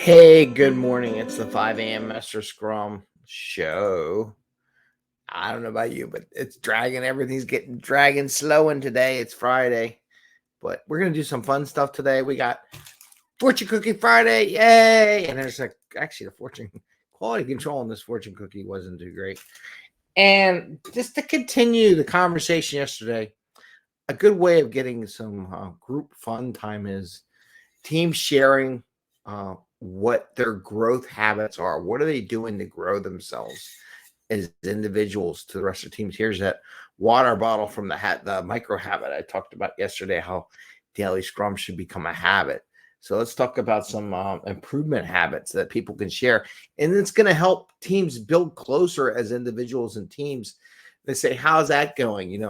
Hey, good morning. It's the 5 a.m. Mester Scrum show. I don't know about you, but it's dragging. Everything's dragging slow in today. It's Friday, but we're going to do some fun stuff today. We got Fortune Cookie Friday. Yay. And there's actually the fortune quality control on this fortune cookie wasn't too great. And just to continue the conversation yesterday, a good way of getting some group fun time is team sharing what their growth habits are. What are they doing to grow themselves as individuals to the rest of the teams? Here's that water bottle from the micro habit I talked about yesterday, how daily scrum should become a habit. So let's talk about some improvement habits that people can share. And it's going to help teams build closer as individuals and teams. They say, how's that going?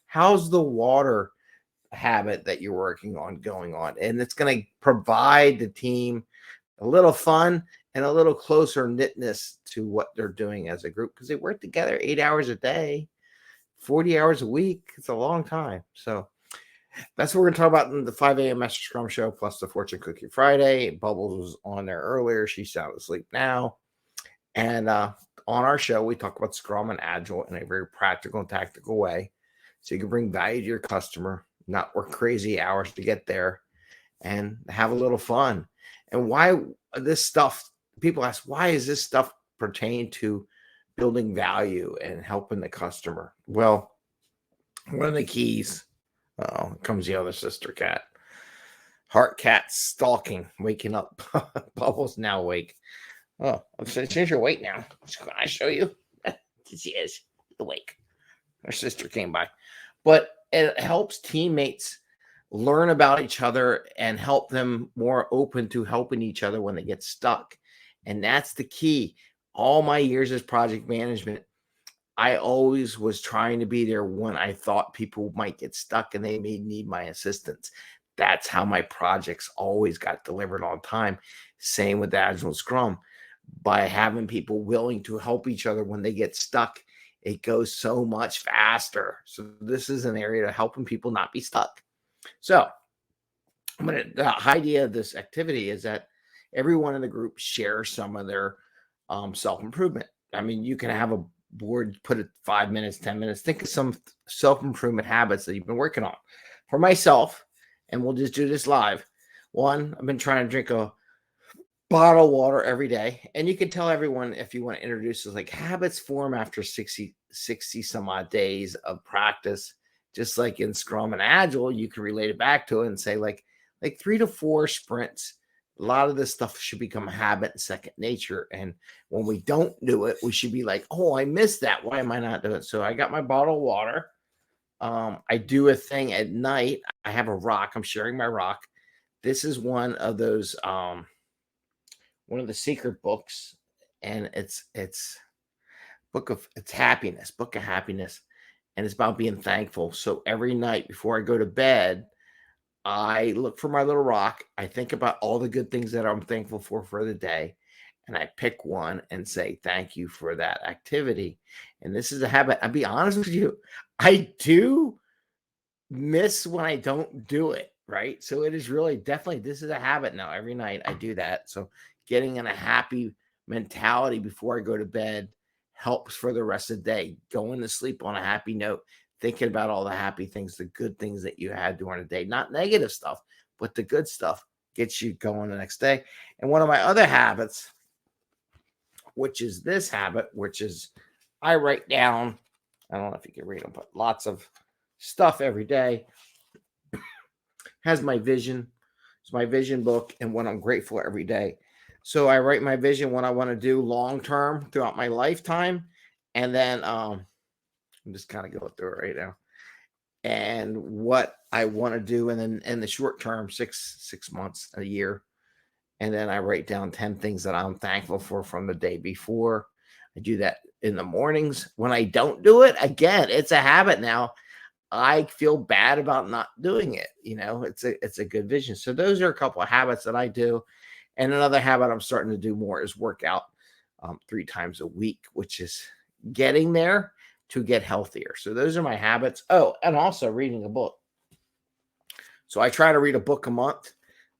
How's the water habit that you're working on going on? And it's going to provide the team a little fun and a little closer knitness to what they're doing as a group, because they work together 8 hours a day, 40 hours a week. It's a long time. So that's what we're going to talk about in the 5 a.m. Master Scrum show, plus the Fortune Cookie Friday. Bubbles was on there earlier. She's sound asleep now. And on our show, we talk about Scrum and Agile in a very practical and tactical way, so you can bring value to your customer, not work crazy hours to get there, and have a little fun. And why this stuff, people ask, why is this stuff pertain to building value and helping the customer? Well, one of the keys, comes the other sister cat, heart cat stalking, waking up. Bubbles now awake. Oh, change your weight now. Can I show you? She is awake. Her sister came by. But it helps teammates learn about each other and help them more open to helping each other when they get stuck. And that's the key. All my years as project management, I always was trying to be there when I thought people might get stuck and they may need my assistance. That's how my projects always got delivered on time. Same with Agile and Scrum. By having people willing to help each other when they get stuck, it goes so much faster. So this is an area to helping people not be stuck. So the idea of this activity is that everyone in the group shares some of their self-improvement. I mean, you can have a board, put it 5 minutes, 10 minutes. Think of some self-improvement habits that you've been working on. For myself, and we'll just do this live. One, I've been trying to drink a bottle of water every day. And you can tell everyone, if you want to introduce this, like, habits form after 60 some odd days of practice. Just like in Scrum and Agile, you can relate it back to it and say like 3 to 4 sprints. A lot of this stuff should become a habit and second nature. And when we don't do it, we should be like, oh, I missed that. Why am I not doing it? So I got my bottle of water. I do a thing at night. I have a rock. I'm sharing my rock. This is one of those, one of the secret books, and it's book of happiness, and it's about being thankful. So every night before I go to bed, I look for my little rock. I think about all the good things that I'm thankful for the day, and I pick one and say thank you for that activity. And this is a habit. I'll be honest with you, I do miss when I don't do it, right? So it is really definitely, this is a habit now. Every night I do that. So getting in a happy mentality before I go to bed helps for the rest of the day. Going to sleep on a happy note, thinking about all the happy things, the good things that you had during the day, not negative stuff, but the good stuff gets you going the next day. And one of my other habits, which is this habit, which is I write down, I don't know if you can read them, but lots of stuff every day. Has my vision. It's my vision book and what I'm grateful for every day. So I write my vision, what I want to do long term throughout my lifetime. And then I'm just kind of going through it right now. And what I want to do, and then in the short term, six months, a year. And then I write down 10 things that I'm thankful for from the day before. I do that in the mornings. When I don't do it, again, it's a habit now. I feel bad about not doing it. It's a good vision. So those are a couple of habits that I do. And another habit I'm starting to do more is work out 3 times a week, which is getting there to get healthier. So those are my habits. Oh, and also reading a book. So I try to read a book a month.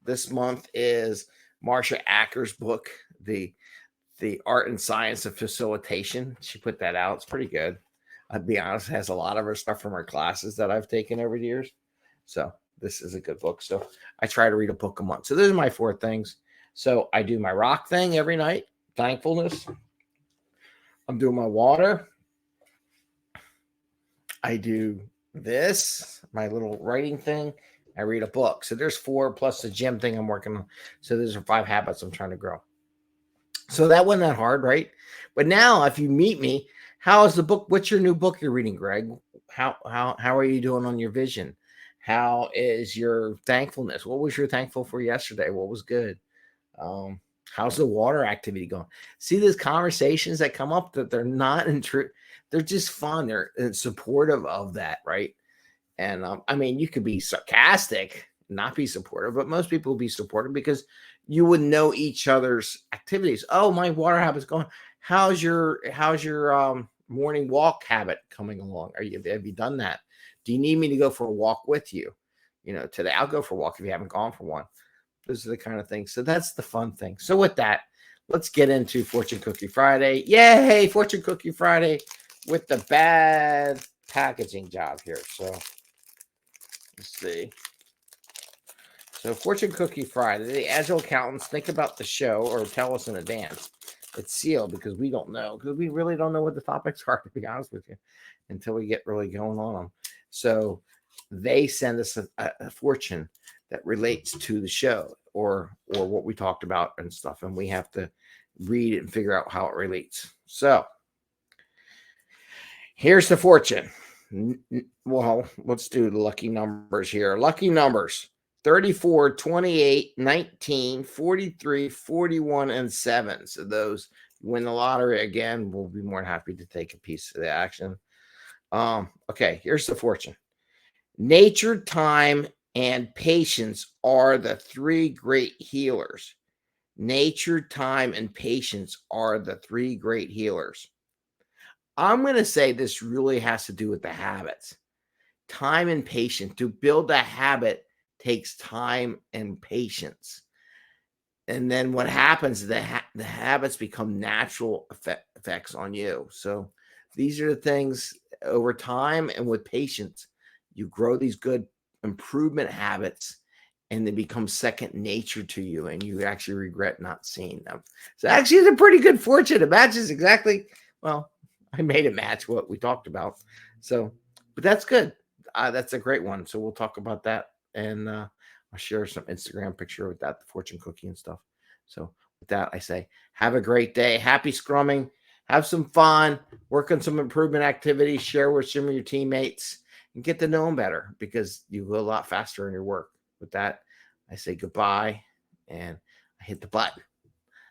This month is Marcia Acker's book, the Art and Science of Facilitation. She put that out. It's pretty good. I'll be honest, it has a lot of her stuff from her classes that I've taken over the years. So this is a good book. So I try to read a book a month. So those are my 4 things. So I do my rock thing every night, thankfulness. I'm doing my water. I do this, my little writing thing. I read a book. So there's 4 plus the gym thing I'm working on. So those are 5 habits I'm trying to grow. So that wasn't that hard, right? But now if you meet me, how is the book? What's your new book you're reading, Greg? How are you doing on your vision? How is your thankfulness? What was your thankful for yesterday? What was good? How's the water activity going? See these conversations that come up that they're not in truth. They're just fun. They're supportive of that, right? And I mean, you could be sarcastic, not be supportive, but most people will be supportive because you would know each other's activities. Oh, my water habit's going. How's your morning walk habit coming along? Have you done that? Do you need me to go for a walk with you? Today I'll go for a walk if you haven't gone for one. Those are the kind of things. So that's the fun thing. So with that, let's get into Fortune Cookie Friday. Yay, Fortune Cookie Friday with the bad packaging job here. So let's see. So Fortune Cookie Friday, the Agile accountants think about the show or tell us in advance. It's sealed because we don't know, because we really don't know what the topics are, to be honest with you, until we get really going on them. So they send us a fortune that relates to the show or what we talked about and stuff, and we have to read it and figure out how it relates. So here's the fortune. Well, let's do the lucky numbers here. Lucky numbers: 34, 28, 19, 43, 41, and 7. So those win the lottery again. We'll be more than happy to take a piece of the action. Okay, here's the fortune. Nature, time, and patience are the 3 great healers. Nature, time, and patience are the 3 great healers. I'm going to say this really has to do with the habits. Time and patience. To build a habit takes time and patience. And then what happens is the habits become natural effects on you. So these are the things over time and with patience, you grow these good improvement habits and they become second nature to you and you actually regret not seeing them. So actually it's a pretty good fortune. It matches exactly, well, I made it match what we talked about. So, but that's good. That's a great one. So we'll talk about that and I'll share some Instagram picture with that, the fortune cookie and stuff. So with that, I say, have a great day. Happy scrumming. Have some fun. Work on some improvement activities. Share with some of your teammates and get to know them better because you go a lot faster in your work. With that, I say goodbye and I hit the button.